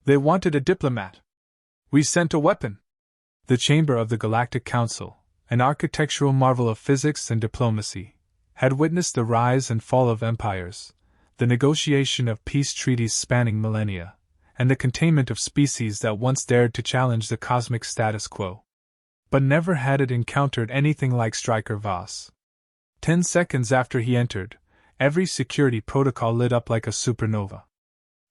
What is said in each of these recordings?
They wanted a diplomat. We sent a weapon. The chamber of the Galactic Council, an architectural marvel of physics and diplomacy, had witnessed the rise and fall of empires, the negotiation of peace treaties spanning millennia, and the containment of species that once dared to challenge the cosmic status quo. But never had it encountered anything like Stryker Voss. 10 seconds after he entered, every security protocol lit up like a supernova.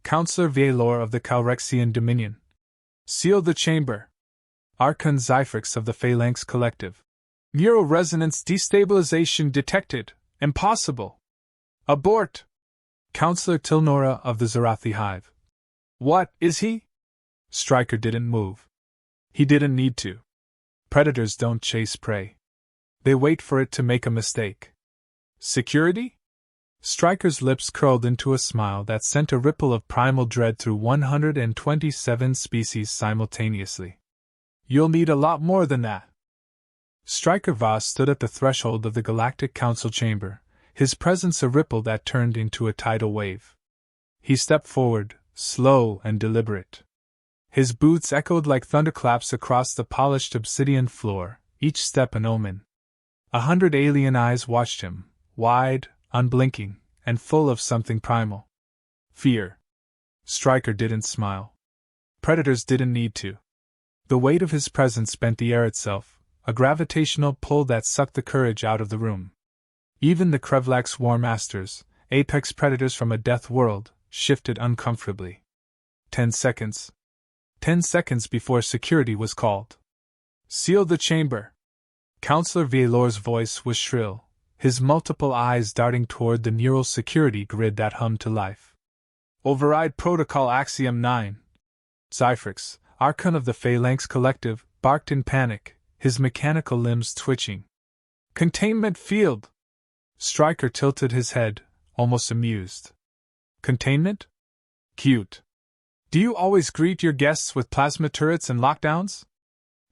Counselor Valor of the Calrexian Dominion. Seal the chamber. Archon Zyphrix of the Phalanx Collective. Neuroresonance destabilization detected. Impossible. Abort. Counselor Tilnora of the Zarathi Hive. What, is he? Stryker didn't move. He didn't need to. Predators don't chase prey. They wait for it to make a mistake. Security? Stryker's lips curled into a smile that sent a ripple of primal dread through 127 species simultaneously. You'll need a lot more than that. Stryker Voss stood at the threshold of the Galactic Council chamber, his presence a ripple that turned into a tidal wave. He stepped forward, slow and deliberate. His boots echoed like thunderclaps across the polished obsidian floor, each step an omen. 100 alien eyes watched him, wide, unblinking, and full of something primal. Fear. Stryker didn't smile. Predators didn't need to. The weight of his presence bent the air itself, a gravitational pull that sucked the courage out of the room. Even the Krevlax War Masters, apex predators from a death world, shifted uncomfortably. 10 seconds. 10 seconds before security was called. Seal the chamber. Counselor Valor's voice was shrill, his multiple eyes darting toward the neural security grid that hummed to life. Override Protocol Axiom 9. Zyphrix, Archon of the Phalanx Collective, barked in panic, his mechanical limbs twitching. Containment field! Stryker tilted his head, almost amused. Containment? Cute. Do you always greet your guests with plasma turrets and lockdowns?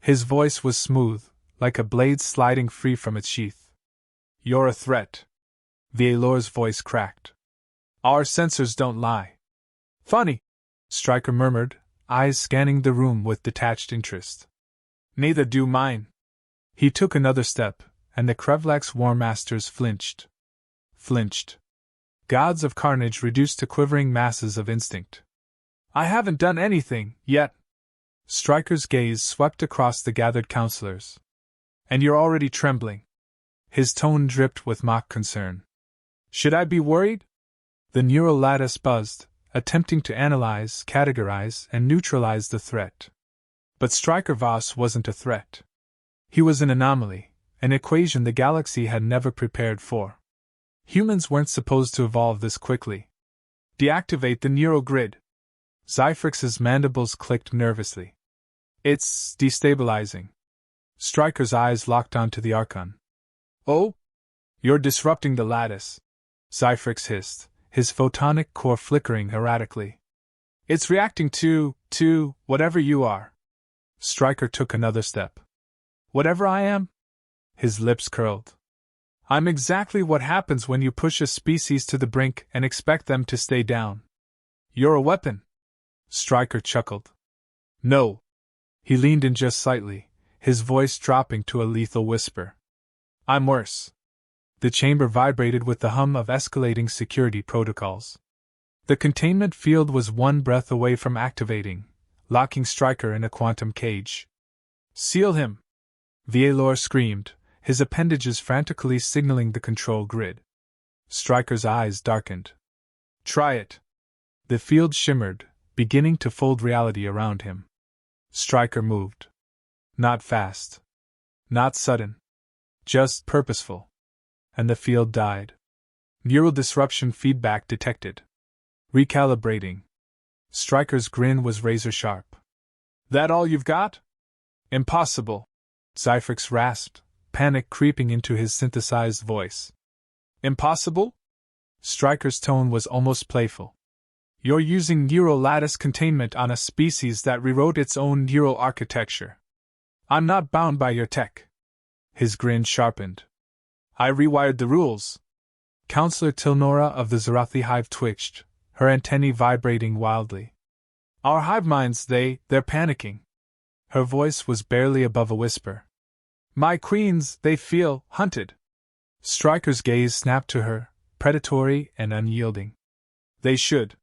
His voice was smooth, like a blade sliding free from its sheath. You're a threat. Valor's voice cracked. Our sensors don't lie. Funny, Stryker murmured, eyes scanning the room with detached interest. Neither do mine. He took another step, and the Krevlax War Masters flinched. Gods of carnage reduced to quivering masses of instinct. I haven't done anything, yet. Stryker's gaze swept across the gathered counselors. And you're already trembling. His tone dripped with mock concern. Should I be worried? The neural lattice buzzed, attempting to analyze, categorize, and neutralize the threat. But Stryker Voss wasn't a threat. He was an anomaly, an equation the galaxy had never prepared for. Humans weren't supposed to evolve this quickly. Deactivate the neural grid. Zyphrix's mandibles clicked nervously. It's destabilizing. Stryker's eyes locked onto the Archon. Oh? You're disrupting the lattice, Zyphrix hissed, his photonic core flickering erratically. It's reacting to whatever you are. Stryker took another step. Whatever I am? His lips curled. I'm exactly what happens when you push a species to the brink and expect them to stay down. You're a weapon. Stryker chuckled. No. He leaned in just slightly, his voice dropping to a lethal whisper. I'm worse. The chamber vibrated with the hum of escalating security protocols. The containment field was one breath away from activating, locking Stryker in a quantum cage. Seal him! Valor screamed, his appendages frantically signaling the control grid. Stryker's eyes darkened. Try it. The field shimmered, beginning to fold reality around him. Stryker moved. Not fast. Not sudden. Just purposeful. And the field died. Neural disruption feedback detected. Recalibrating. Stryker's grin was razor sharp. That all you've got? Impossible. Zyphrix rasped, panic creeping into his synthesized voice. Impossible? Stryker's tone was almost playful. You're using neural lattice containment on a species that rewrote its own neural architecture. I'm not bound by your tech. His grin sharpened. I rewired the rules. Counselor Tilnora of the Zarathi Hive twitched, her antennae vibrating wildly. Our hive minds, they're panicking. Her voice was barely above a whisper. My queens, they feel hunted. Stryker's gaze snapped to her, predatory and unyielding. They should.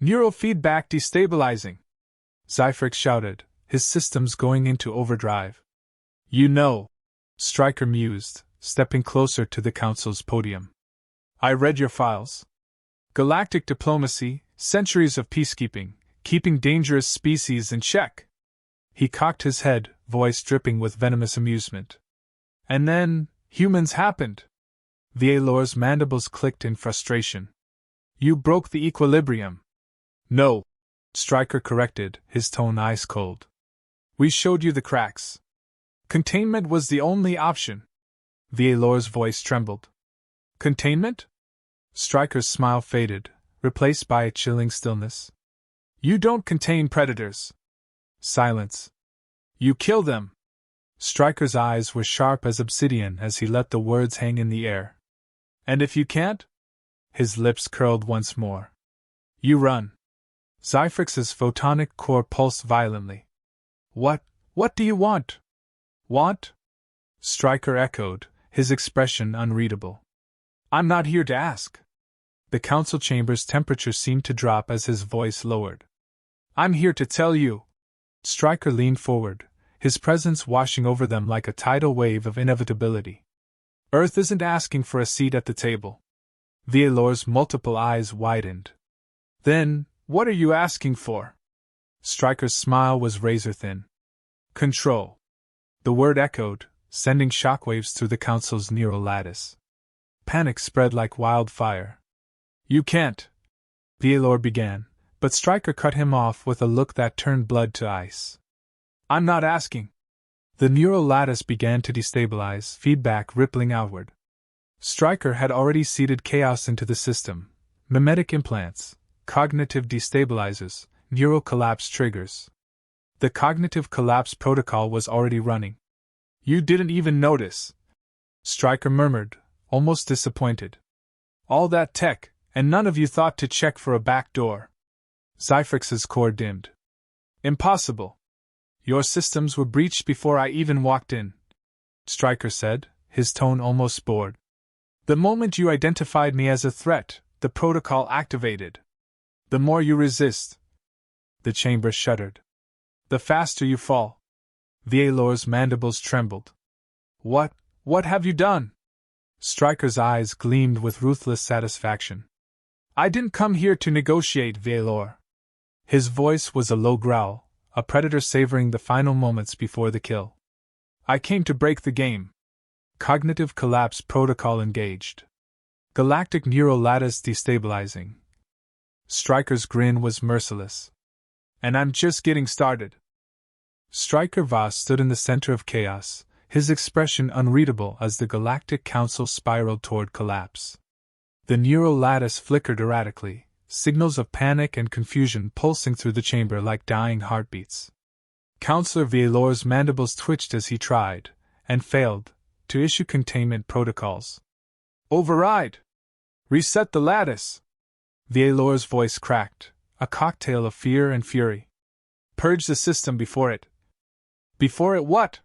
Neurofeedback destabilizing. Zyfrix shouted, his systems going into overdrive. You know, Stryker mused, stepping closer to the Council's podium. I read your files. Galactic diplomacy, centuries of peacekeeping, keeping dangerous species in check. He cocked his head, voice dripping with venomous amusement. And then, humans happened. Vielor's mandibles clicked in frustration. You broke the equilibrium. No, Stryker corrected, his tone ice cold. We showed you the cracks. Containment was the only option. Vielor's voice trembled. Containment? Stryker's smile faded, replaced by a chilling stillness. You don't contain predators. Silence. You kill them. Stryker's eyes were sharp as obsidian as he let the words hang in the air. And if you can't? His lips curled once more. You run. Zyfrix's photonic core pulsed violently. What do you want? Want? Stryker echoed, his expression unreadable. I'm not here to ask. The council chamber's temperature seemed to drop as his voice lowered. I'm here to tell you. Stryker leaned forward, his presence washing over them like a tidal wave of inevitability. Earth isn't asking for a seat at the table. Vielor's multiple eyes widened. Then, what are you asking for? Stryker's smile was razor-thin. Control. The word echoed, sending shockwaves through the council's neural lattice. Panic spread like wildfire. You can't. Vielor began, but Stryker cut him off with a look that turned blood to ice. I'm not asking. The neural lattice began to destabilize, feedback rippling outward. Stryker had already seeded chaos into the system: mimetic implants, cognitive destabilizers, neural collapse triggers. The cognitive collapse protocol was already running. You didn't even notice, Stryker murmured, almost disappointed. All that tech, and none of you thought to check for a back door. Zyfrix's core dimmed. Impossible. Your systems were breached before I even walked in, Stryker said, his tone almost bored. The moment you identified me as a threat, the protocol activated. The more you resist. The chamber shuddered. The faster you fall. Vielor's mandibles trembled. What have you done? Stryker's eyes gleamed with ruthless satisfaction. I didn't come here to negotiate, Vielor. His voice was a low growl, a predator savoring the final moments before the kill. I came to break the game. Cognitive collapse protocol engaged. Galactic neural lattice destabilizing. Stryker's grin was merciless. And I'm just getting started. Stryker Voss stood in the center of chaos, his expression unreadable as the Galactic Council spiraled toward collapse. The neural lattice flickered erratically, signals of panic and confusion pulsing through the chamber like dying heartbeats. Counselor Vielor's mandibles twitched as he tried, and failed, to issue containment protocols. Override! Reset the lattice! Vielor's voice cracked, a cocktail of fear and fury. Purge the system before it. Before it what?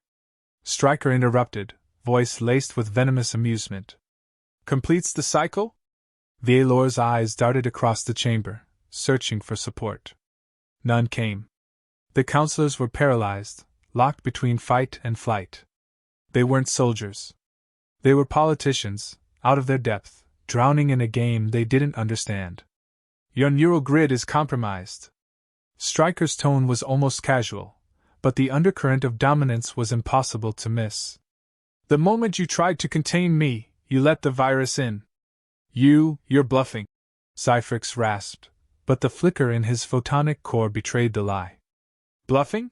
Stryker interrupted, voice laced with venomous amusement. Completes the cycle? Vielor's eyes darted across the chamber, searching for support. None came. The counselors were paralyzed, locked between fight and flight. They weren't soldiers. They were politicians, out of their depth, drowning in a game they didn't understand. Your neural grid is compromised. Stryker's tone was almost casual, but the undercurrent of dominance was impossible to miss. The moment you tried to contain me, you let the virus in. You're bluffing, Zyfrix rasped, but the flicker in his photonic core betrayed the lie. Bluffing?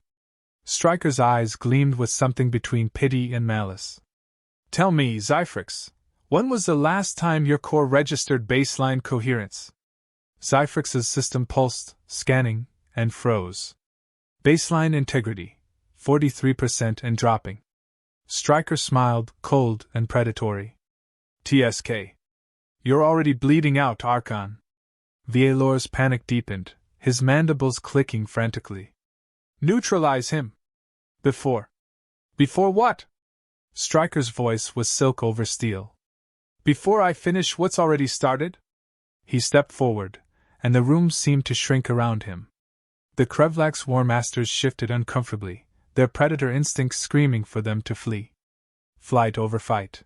Stryker's eyes gleamed with something between pity and malice. Tell me, Zyfrix, when was the last time your core registered baseline coherence? Zyfrix's system pulsed, scanning, and froze. Baseline integrity, 43% and dropping. Stryker smiled, cold and predatory. TSK. You're already bleeding out, Archon. Vielor's panic deepened, his mandibles clicking frantically. Neutralize him. Before. Before what? Stryker's voice was silk over steel. Before I finish what's already started? He stepped forward, and the room seemed to shrink around him. The Krevlak's War Masters shifted uncomfortably, their predator instincts screaming for them to flee. Flight over fight.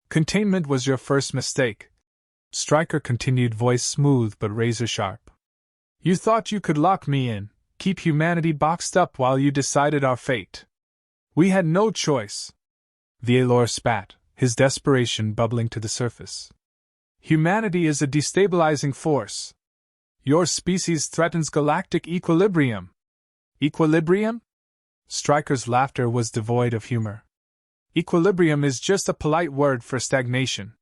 Containment was your first mistake. Stryker continued, voice smooth but razor-sharp. You thought you could lock me in, keep humanity boxed up while you decided our fate. We had no choice. The Aelor spat, his desperation bubbling to the surface. Humanity is a destabilizing force. Your species threatens galactic equilibrium. Equilibrium? Stryker's laughter was devoid of humor. Equilibrium is just a polite word for stagnation.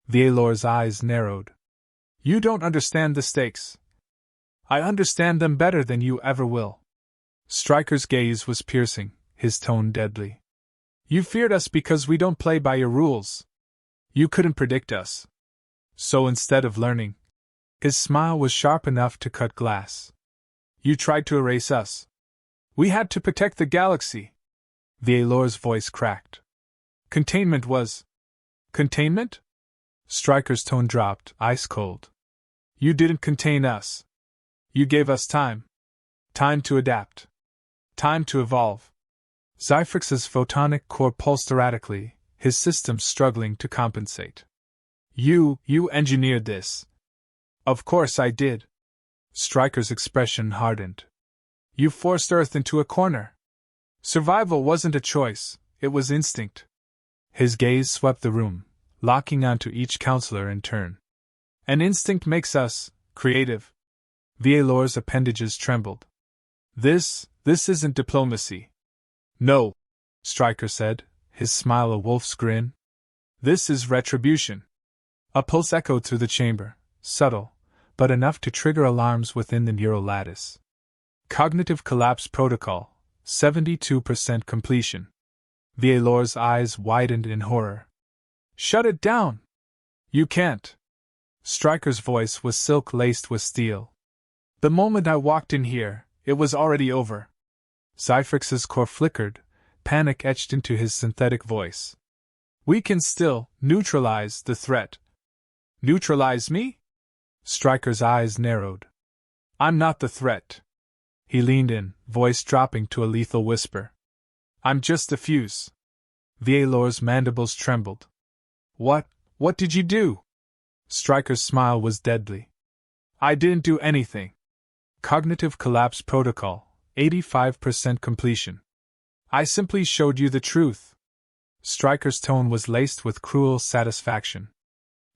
The Aelor's eyes narrowed. You don't understand the stakes. I understand them better than you ever will. Stryker's gaze was piercing, his tone deadly. You feared us because we don't play by your rules. You couldn't predict us. So instead of learning, his smile was sharp enough to cut glass. You tried to erase us. We had to protect the galaxy. The Aelor's voice cracked. Containment was... Containment? Stryker's tone dropped, ice cold. You didn't contain us. You gave us time. Time to adapt. Time to evolve. Zyfrix's photonic core pulsed erratically, his systems struggling to compensate. You engineered this. Of course I did. Stryker's expression hardened. You forced Earth into a corner. Survival wasn't a choice, it was instinct. His gaze swept the room, locking onto each counselor in turn. An instinct makes us creative. The Aelor's appendages trembled. This isn't diplomacy. No, Stryker said, his smile a wolf's grin. This is retribution. A pulse echoed through the chamber, subtle, but enough to trigger alarms within the neural lattice. Cognitive collapse protocol, 72% completion. The Aelor's eyes widened in horror. Shut it down! You can't. Stryker's voice was silk laced with steel. The moment I walked in here, it was already over. Zyfrix's core flickered, panic etched into his synthetic voice. We can still neutralize the threat. Neutralize me? Stryker's eyes narrowed. I'm not the threat. He leaned in, voice dropping to a lethal whisper. I'm just a fuse. The Aelor's mandibles trembled. What did you do? Stryker's smile was deadly. I didn't do anything. Cognitive collapse protocol, 85% completion. I simply showed you the truth. Stryker's tone was laced with cruel satisfaction.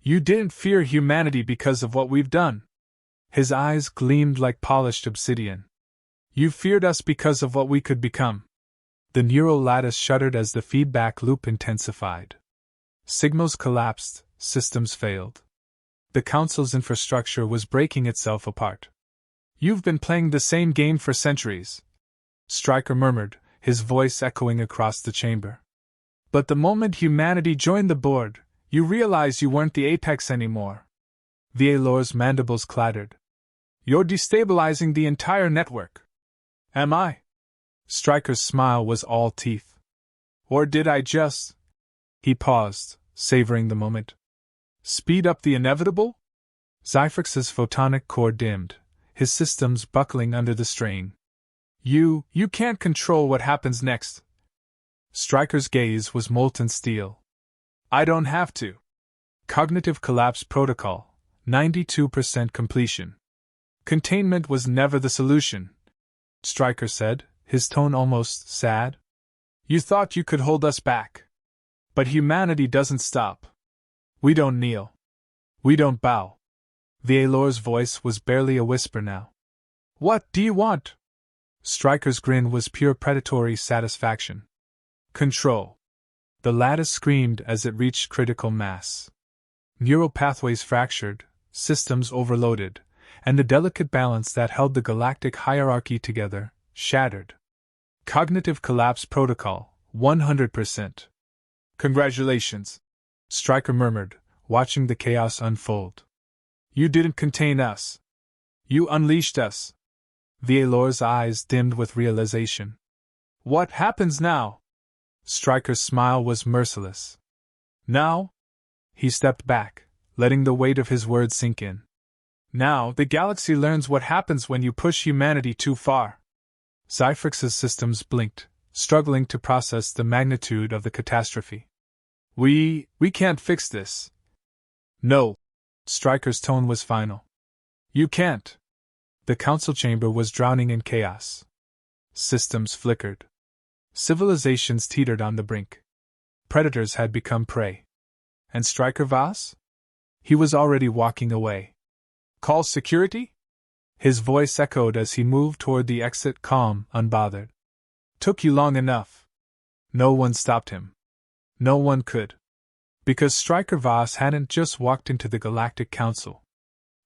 You didn't fear humanity because of what we've done. His eyes gleamed like polished obsidian. You feared us because of what we could become. The neural lattice shuddered as the feedback loop intensified. Signals collapsed, systems failed. The Council's infrastructure was breaking itself apart. You've been playing the same game for centuries, Stryker murmured, his voice echoing across the chamber. But the moment humanity joined the board, you realized you weren't the apex anymore. The Aelor's mandibles clattered. You're destabilizing the entire network. Am I? Stryker's smile was all teeth. Or did I just... He paused, savoring the moment. Speed up the inevitable? Zyfrix's photonic core dimmed, his systems buckling under the strain. You can't control what happens next. Stryker's gaze was molten steel. I don't have to. Cognitive collapse protocol, 92% completion. Containment was never the solution, Stryker said, his tone almost sad. You thought you could hold us back. But humanity doesn't stop. We don't kneel. We don't bow. The Aelor's voice was barely a whisper now. What do you want? Stryker's grin was pure predatory satisfaction. Control. The lattice screamed as it reached critical mass. Neural pathways fractured, systems overloaded, and the delicate balance that held the galactic hierarchy together shattered. Cognitive collapse protocol, 100%. Congratulations, Stryker murmured, watching the chaos unfold. You didn't contain us. You unleashed us. Vialor's eyes dimmed with realization. What happens now? Stryker's smile was merciless. Now? He stepped back, letting the weight of his words sink in. Now, the galaxy learns what happens when you push humanity too far. Zyfrix's systems blinked, struggling to process the magnitude of the catastrophe. We can't fix this. No. Stryker's tone was final. You can't. The council chamber was drowning in chaos. Systems flickered. Civilizations teetered on the brink. Predators had become prey. And Stryker Voss? He was already walking away. Call security? His voice echoed as he moved toward the exit, calm, unbothered. Took you long enough. No one stopped him. No one could. Because Stryker Voss hadn't just walked into the Galactic Council.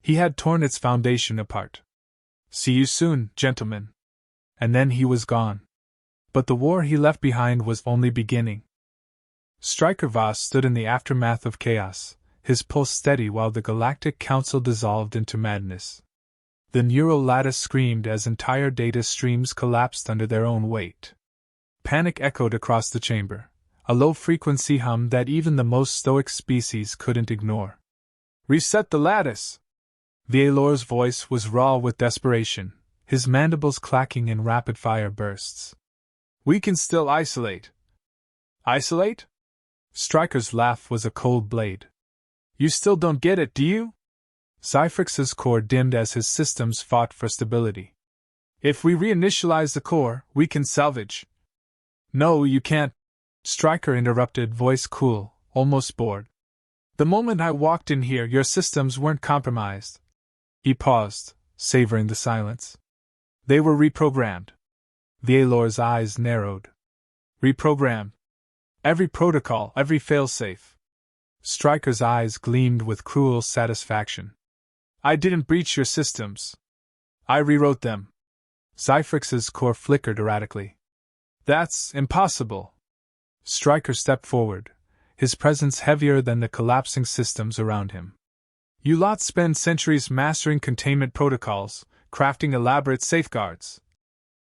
He had torn its foundation apart. See you soon, gentlemen. And then he was gone. But the war he left behind was only beginning. Stryker Voss stood in the aftermath of chaos, his pulse steady while the Galactic Council dissolved into madness. The neural lattice screamed as entire data streams collapsed under their own weight. Panic echoed across the chamber, a low-frequency hum that even the most stoic species couldn't ignore. Reset the lattice! Vialor's voice was raw with desperation, his mandibles clacking in rapid-fire bursts. We can still isolate. Isolate? Stryker's laugh was a cold blade. You still don't get it, do you? Zyfrix's core dimmed as his systems fought for stability. If we reinitialize the core, we can salvage. No, you can't. Stryker interrupted, voice cool, almost bored. The moment I walked in here, your systems weren't compromised. He paused, savoring the silence. They were reprogrammed. Vialor's eyes narrowed. Reprogrammed. Every protocol, every failsafe. Stryker's eyes gleamed with cruel satisfaction. I didn't breach your systems. I rewrote them. Zyfrix's core flickered erratically. That's impossible. Stryker stepped forward, his presence heavier than the collapsing systems around him. You lot spend centuries mastering containment protocols, crafting elaborate safeguards.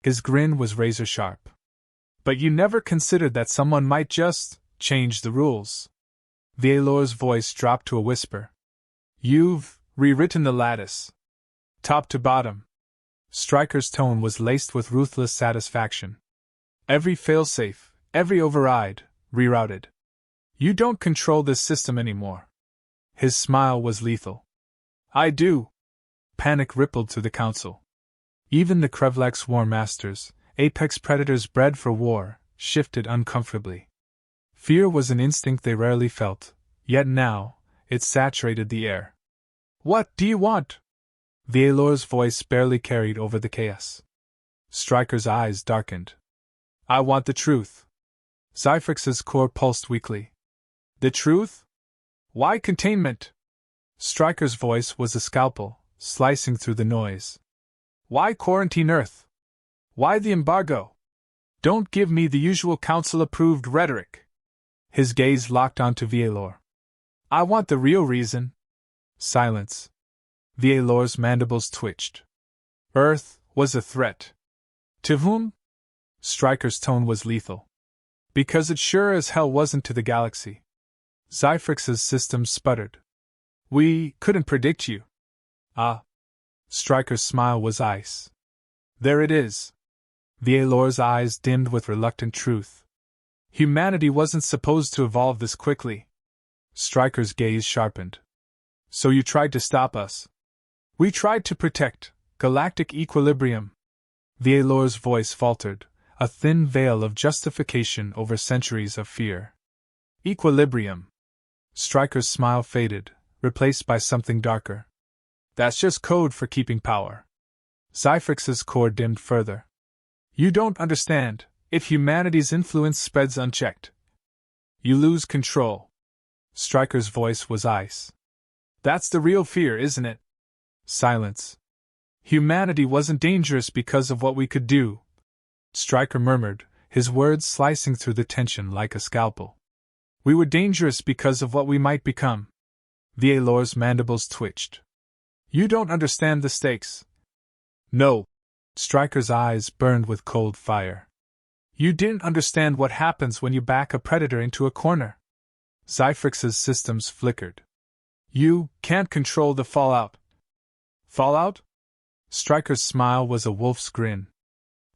His grin was razor-sharp. But you never considered that someone might just change the rules. Vialor's voice dropped to a whisper. You've rewritten the lattice. Top to bottom. Stryker's tone was laced with ruthless satisfaction. Every failsafe, every override, rerouted. You don't control this system anymore. His smile was lethal. I do. Panic rippled through the council. Even the Krevlek's war masters, apex predators bred for war, shifted uncomfortably. Fear was an instinct they rarely felt, yet now, it saturated the air. What do you want? Vialor's voice barely carried over the chaos. Stryker's eyes darkened. I want the truth. Zyfrix's core pulsed weakly. The truth? Why containment? Stryker's voice was a scalpel, slicing through the noise. Why quarantine Earth? Why the embargo? Don't give me the usual council-approved rhetoric. His gaze locked onto Vialor. I want the real reason. Silence. Vialor's mandibles twitched. Earth was a threat. To whom? Stryker's tone was lethal. Because it sure as hell wasn't to the galaxy. Zyfrix's systems sputtered. We couldn't predict you. Ah. Stryker's smile was ice. There it is. Vialor's eyes dimmed with reluctant truth. Humanity wasn't supposed to evolve this quickly. Stryker's gaze sharpened. So you tried to stop us. We tried to protect galactic equilibrium. Vialor's voice faltered, a thin veil of justification over centuries of fear. Equilibrium. Stryker's smile faded, replaced by something darker. That's just code for keeping power. Zyfrix's core dimmed further. You don't understand. If humanity's influence spreads unchecked, you lose control. Stryker's voice was ice. That's the real fear, isn't it? Silence. Humanity wasn't dangerous because of what we could do. Stryker murmured, his words slicing through the tension like a scalpel. We were dangerous because of what we might become. Vialor's mandibles twitched. You don't understand the stakes. No. Stryker's eyes burned with cold fire. You didn't understand what happens when you back a predator into a corner. Zyfrix's systems flickered. You can't control the fallout. Fallout? Stryker's smile was a wolf's grin.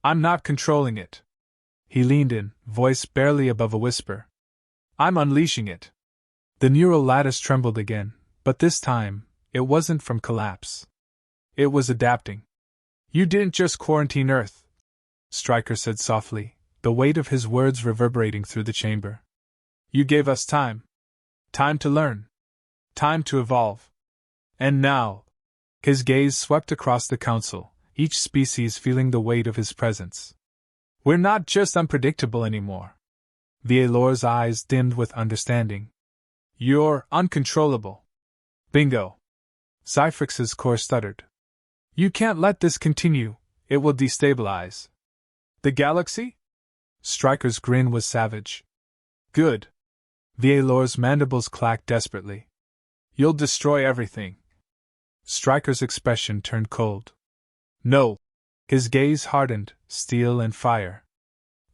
I'm not controlling it. He leaned in, voice barely above a whisper. I'm unleashing it. The neural lattice trembled again, but this time, it wasn't from collapse. It was adapting. You didn't just quarantine Earth, Stryker said softly, the weight of his words reverberating through the chamber. You gave us time. Time to learn. Time to evolve. And now. His gaze swept across the council, each species feeling the weight of his presence. We're not just unpredictable anymore. Vielore's eyes dimmed with understanding. You're uncontrollable. Bingo. Zyfrix's core stuttered. You can't let this continue, it will destabilize. The galaxy? Stryker's grin was savage. Good. Vielore's mandibles clacked desperately. You'll destroy everything. Stryker's expression turned cold. No. His gaze hardened, steel and fire.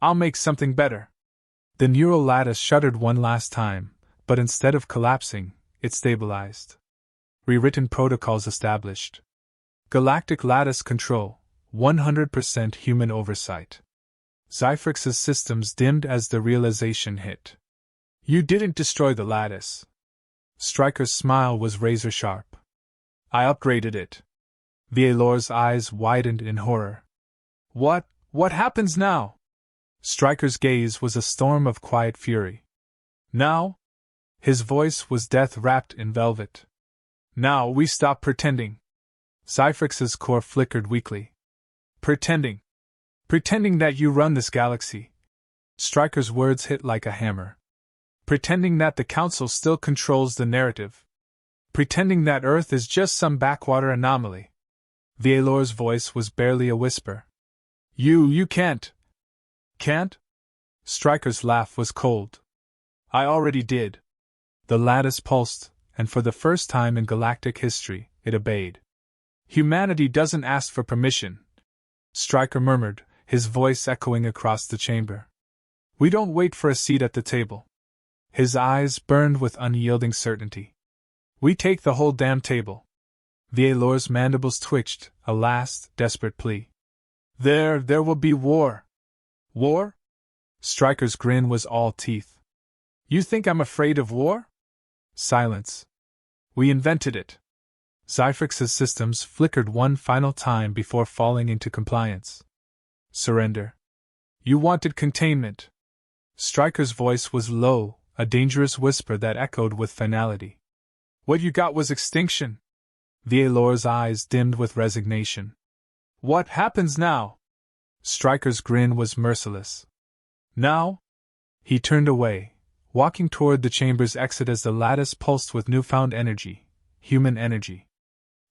I'll make something better. The neural lattice shuddered one last time, but instead of collapsing, it stabilized. Rewritten protocols established. Galactic lattice control, 100% human oversight. Zyfrix's systems dimmed as the realization hit. You didn't destroy the lattice. Stryker's smile was razor-sharp. I upgraded it. Vielore's eyes widened in horror. What happens now? Stryker's gaze was a storm of quiet fury. Now? His voice was death wrapped in velvet. Now we stop pretending. Zyfrix's core flickered weakly. Pretending. Pretending that you run this galaxy. Stryker's words hit like a hammer. Pretending that the Council still controls the narrative. Pretending that Earth is just some backwater anomaly. Vielore's voice was barely a whisper. You can't. Can't? Stryker's laugh was cold. I already did. The lattice pulsed, and for the first time in galactic history, it obeyed. Humanity doesn't ask for permission, Stryker murmured, his voice echoing across the chamber. We don't wait for a seat at the table. His eyes burned with unyielding certainty. We take the whole damn table. Vielore's mandibles twitched, a last, desperate plea. There will be war. War? Stryker's grin was all teeth. You think I'm afraid of war? Silence. We invented it. Zyfrix's systems flickered one final time before falling into compliance. Surrender. You wanted containment. Stryker's voice was low, a dangerous whisper that echoed with finality. What you got was extinction. Vielore's eyes dimmed with resignation. What happens now? Stryker's grin was merciless. Now? He turned away, walking toward the chamber's exit as the lattice pulsed with newfound energy, human energy.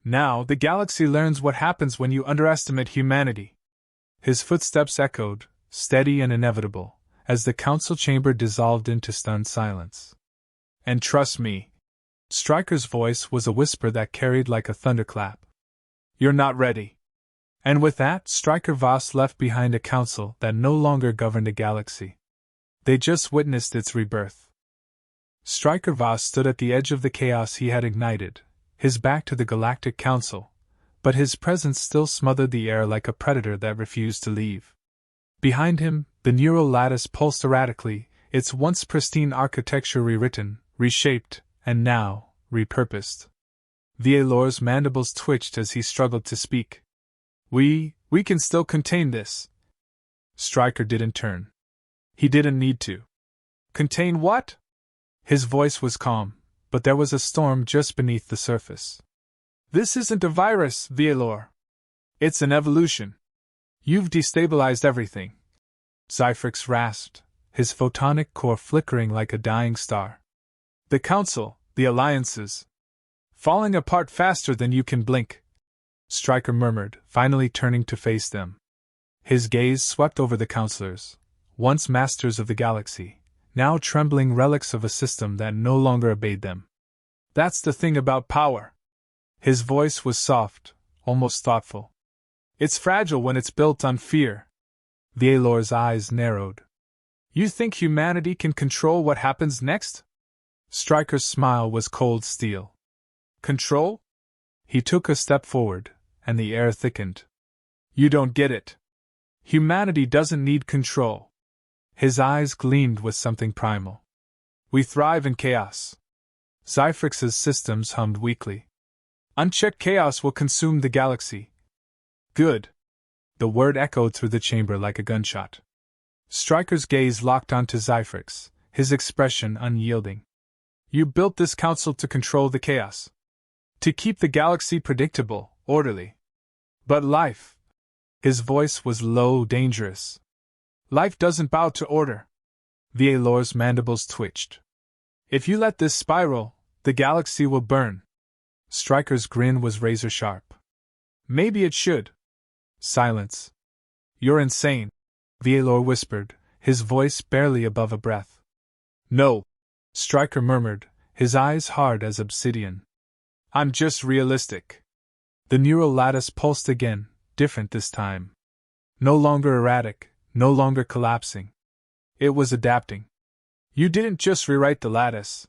Now the galaxy learns what happens when you underestimate humanity. His footsteps echoed, steady and inevitable, as the council chamber dissolved into stunned silence. And trust me. Stryker's voice was a whisper that carried like a thunderclap. You're not ready. And with that, Stryker Voss left behind a council that no longer governed a galaxy. They just witnessed its rebirth. Stryker Voss stood at the edge of the chaos he had ignited, his back to the Galactic Council, but his presence still smothered the air like a predator that refused to leave. Behind him, the neural lattice pulsed erratically, its once pristine architecture rewritten, reshaped, and now, repurposed. Vielore's mandibles twitched as he struggled to speak. We can still contain this. Stryker didn't turn. He didn't need to. Contain what? His voice was calm, but there was a storm just beneath the surface. This isn't a virus, Vielore. It's an evolution. You've destabilized everything. Zyfrix rasped, his photonic core flickering like a dying star. The Council, the alliances. Falling apart faster than you can blink. Stryker murmured, finally turning to face them. His gaze swept over the counselors, once masters of the galaxy, now trembling relics of a system that no longer obeyed them. That's the thing about power. His voice was soft, almost thoughtful. It's fragile when it's built on fear. Vialor's eyes narrowed. You think humanity can control what happens next? Stryker's smile was cold steel. Control? He took a step forward, and the air thickened. You don't get it. Humanity doesn't need control. His eyes gleamed with something primal. We thrive in chaos. Zyfrix's systems hummed weakly. Unchecked chaos will consume the galaxy. Good. The word echoed through the chamber like a gunshot. Stryker's gaze locked onto Zyfrix, his expression unyielding. You built this council to control the chaos. To keep the galaxy predictable, orderly. But life. His voice was low, dangerous. Life doesn't bow to order. Vialor's mandibles twitched. If you let this spiral, the galaxy will burn. Stryker's grin was razor sharp. Maybe it should. Silence. You're insane, Vialor whispered, his voice barely above a breath. No, Stryker murmured, his eyes hard as obsidian. I'm just realistic. The neural lattice pulsed again, different this time. No longer erratic, no longer collapsing. It was adapting. You didn't just rewrite the lattice.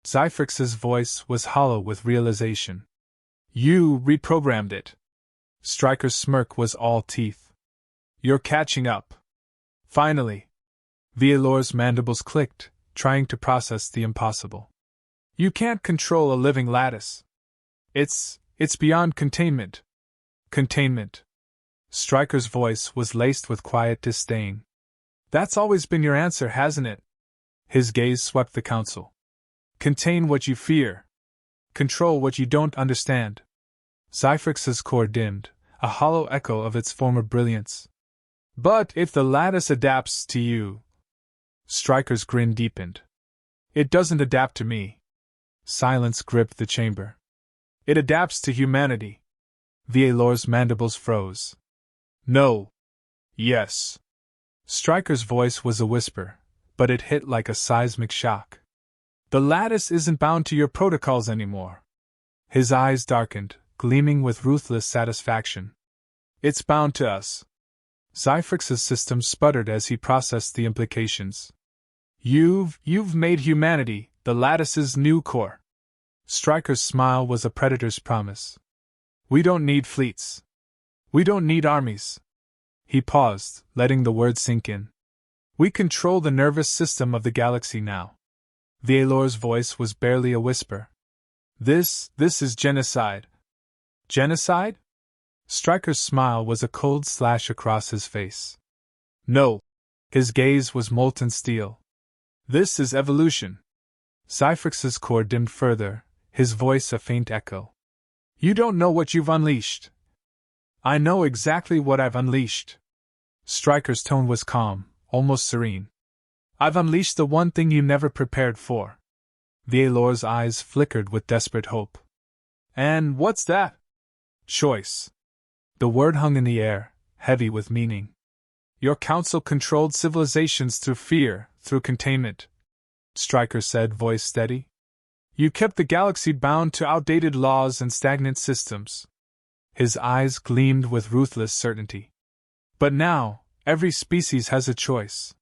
Zyfrix's voice was hollow with realization. You reprogrammed it. Stryker's smirk was all teeth. You're catching up. Finally. Vialor's mandibles clicked, trying to process the impossible. You can't control a living lattice. It's beyond containment. Containment. Stryker's voice was laced with quiet disdain. That's always been your answer, hasn't it? His gaze swept the council. Contain what you fear. Control what you don't understand. Zyfrix's core dimmed, a hollow echo of its former brilliance. But if the lattice adapts to you... Stryker's grin deepened. It doesn't adapt to me. Silence gripped the chamber. It adapts to humanity. Vialor's mandibles froze. No. Yes. Stryker's voice was a whisper, but it hit like a seismic shock. The lattice isn't bound to your protocols anymore. His eyes darkened, gleaming with ruthless satisfaction. It's bound to us. Zyfrix's system sputtered as he processed the implications. You've made humanity the lattice's new core. Stryker's smile was a predator's promise. We don't need fleets. We don't need armies. He paused, letting the words sink in. We control the nervous system of the galaxy now. Vialor's voice was barely a whisper. This is genocide. Genocide? Stryker's smile was a cold slash across his face. No. His gaze was molten steel. This is evolution. Zyfrix's core dimmed further, his voice a faint echo. You don't know what you've unleashed. I know exactly what I've unleashed. Stryker's tone was calm, almost serene. I've unleashed the one thing you never prepared for. Vialor's eyes flickered with desperate hope. And what's that? Choice. The word hung in the air, heavy with meaning. Your council controlled civilizations through fear, through containment. Stryker said, voice steady. You kept the galaxy bound to outdated laws and stagnant systems. His eyes gleamed with ruthless certainty. But now, every species has a choice.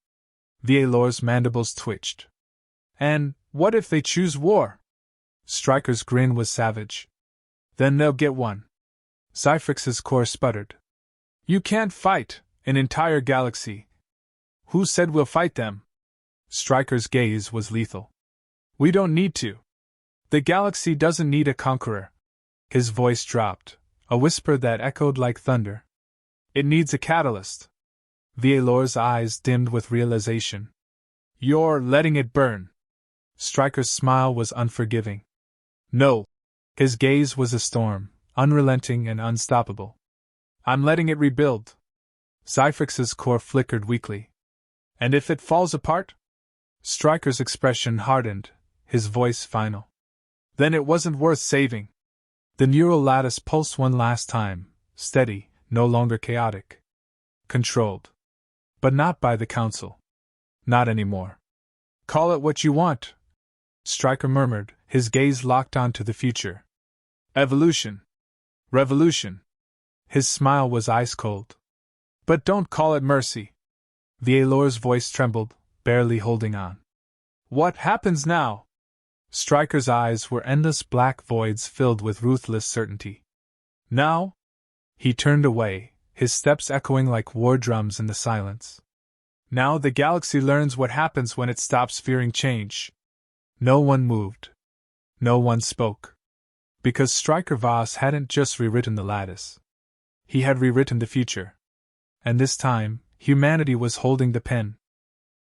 Vialor's mandibles twitched. And what if they choose war? Stryker's grin was savage. Then they'll get one. Zyfrix's core sputtered. You can't fight an entire galaxy. Who said we'll fight them? Stryker's gaze was lethal. We don't need to. The galaxy doesn't need a conqueror. His voice dropped, a whisper that echoed like thunder. It needs a catalyst. Vialor's eyes dimmed with realization. You're letting it burn. Stryker's smile was unforgiving. No. His gaze was a storm, unrelenting and unstoppable. I'm letting it rebuild. Zyfrix's core flickered weakly. And if it falls apart? Stryker's expression hardened, his voice final. Then it wasn't worth saving. The neural lattice pulsed one last time, steady, no longer chaotic. Controlled. But not by the council. Not anymore. Call it what you want. Stryker murmured, his gaze locked onto the future. Evolution. Revolution. His smile was ice cold. But don't call it mercy. Vielour's voice trembled, barely holding on. What happens now? Stryker's eyes were endless black voids filled with ruthless certainty. Now? He turned away, his steps echoing like war drums in the silence. Now the galaxy learns what happens when it stops fearing change. No one moved. No one spoke. Because Stryker Voss hadn't just rewritten the lattice. He had rewritten the future. And this time, humanity was holding the pen,